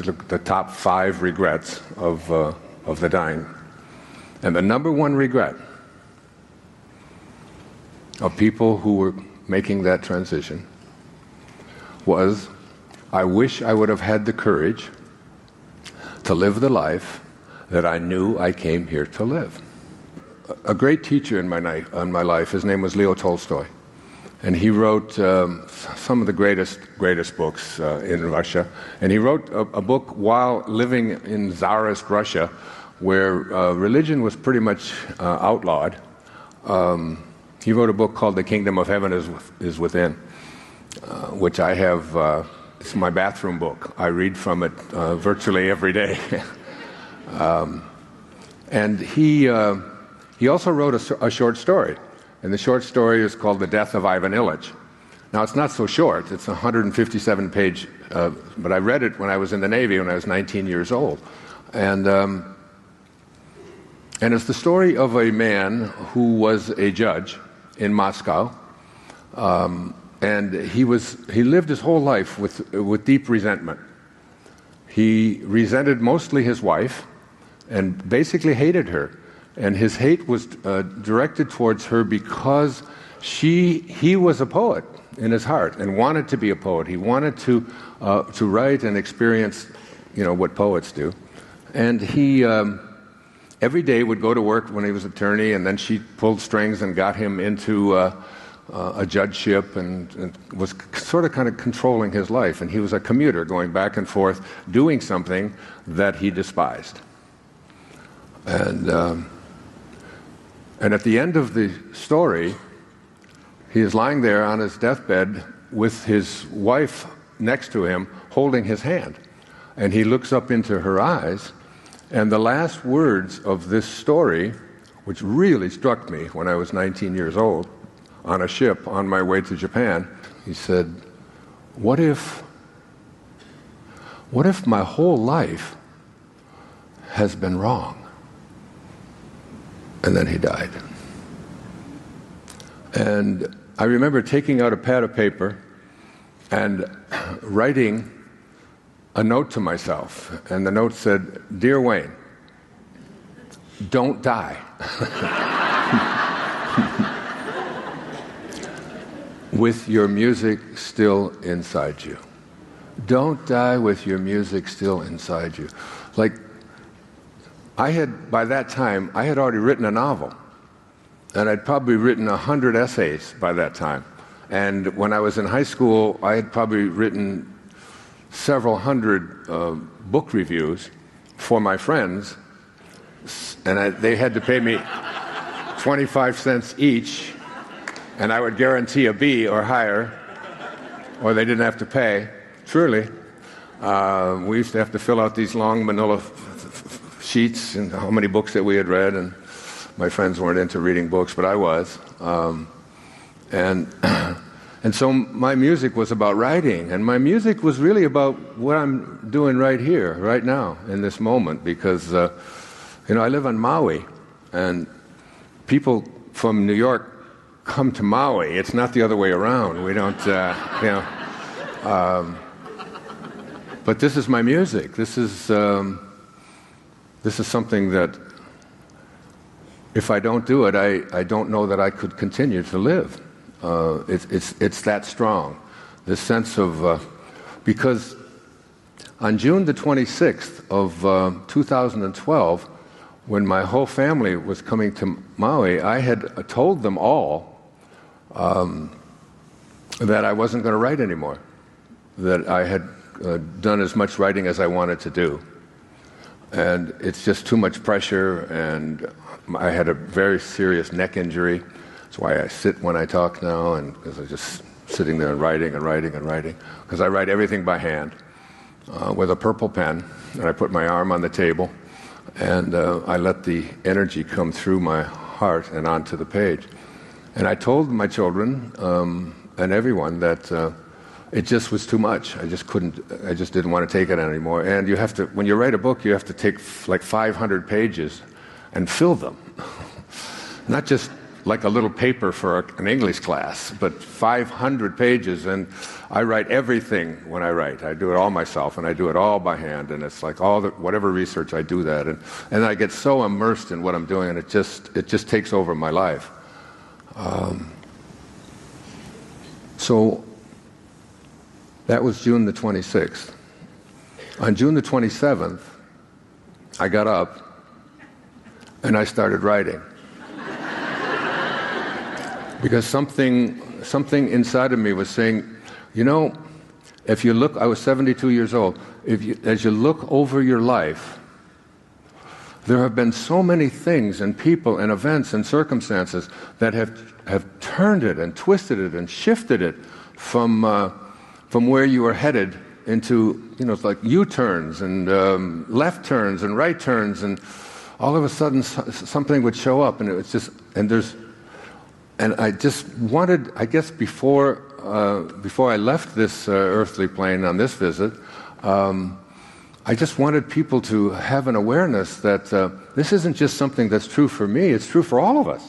the top 5 regrets of the dying. And the number one regret of people who were making that transition was, I wish I would have had the courage to live the life that I knew I came here to live. A great teacher in my life, his name was Leo Tolstoy. And he wrote some of the greatest books in Russia. And he wrote a book while living in Tsarist Russia, where religion was pretty much outlawed. He wrote a book called The Kingdom of Heaven is Within, which I have, it's my bathroom book. I read from it virtually every day. And he also wrote a short story. And the short story is called The Death of Ivan Ilyich. Now, it's not so short. It's 157-page, but I read it when I was in the Navy when I was 19 years old. And it's the story of a man who was a judge in Moscow. And he lived his whole life with deep resentment. He resented mostly his wife and basically hated her. And his hate was directed towards her because he was a poet in his heart and wanted to be a poet. He wanted to write and experience, what poets do. And he every day would go to work when he was attorney, and then she pulled strings and got him into a judgeship and was sort of kind of controlling his life. And he was a commuter going back and forth, doing something that he despised. And at the end of the story, he is lying there on his deathbed with his wife next to him, holding his hand. And he looks up into her eyes, and the last words of this story, which really struck me when I was 19 years old, on a ship on my way to Japan, he said, what if my whole life has been wrong? And then he died. And I remember taking out a pad of paper and writing a note to myself. And the note said, Dear Wayne, don't die. With your music still inside you. Don't die with your music still inside you. By that time, I had already written a novel, and I'd probably written 100 essays by that time. And when I was in high school, I had probably written several hundred book reviews for my friends, and they had to pay me 25 cents each, and I would guarantee a B or higher, or they didn't have to pay. Truly. We used to have to fill out these long manila sheets and how many books that we had read, and my friends weren't into reading books, but I was. And so my music was about writing, and my music was really about what I'm doing right here, right now, in this moment, because I live on Maui, and people from New York come to Maui. It's not the other way around. We don't, but this is my music. This is something that, if I don't do it, I don't know that I could continue to live. It's that strong. This sense of, because on June the 26th of 2012, when my whole family was coming to Maui, I had told them all that I wasn't going to write anymore, that I had done as much writing as I wanted to do. And it's just too much pressure, and I had a very serious neck injury. That's why I sit when I talk now, and because I'm just sitting there and writing, because I write everything by hand with a purple pen, and I put my arm on the table, and I let the energy come through my heart and onto the page. And I told my children and everyone that it just was too much. I just didn't want to take it anymore. And you have to, when you write a book, you have to take like 500 pages and fill them. Not just like a little paper for an English class, but 500 pages, and I write everything when I write. I do it all myself, and I do it all by hand, and it's like whatever research I do that, and I get so immersed in what I'm doing, and it just takes over my life. So that was June the 26th. On June the 27th, I got up and I started writing. Because something inside of me was saying, you know, if you look, I was 72 years old, as you look over your life, there have been so many things and people and events and circumstances that have turned it and twisted it and shifted it from where you were headed into, you know, it's like U-turns and left turns and right turns, and all of a sudden something would show up, and it was just, and I just wanted, I guess before I left this earthly plane on this visit, I just wanted people to have an awareness that this isn't just something that's true for me, it's true for all of us.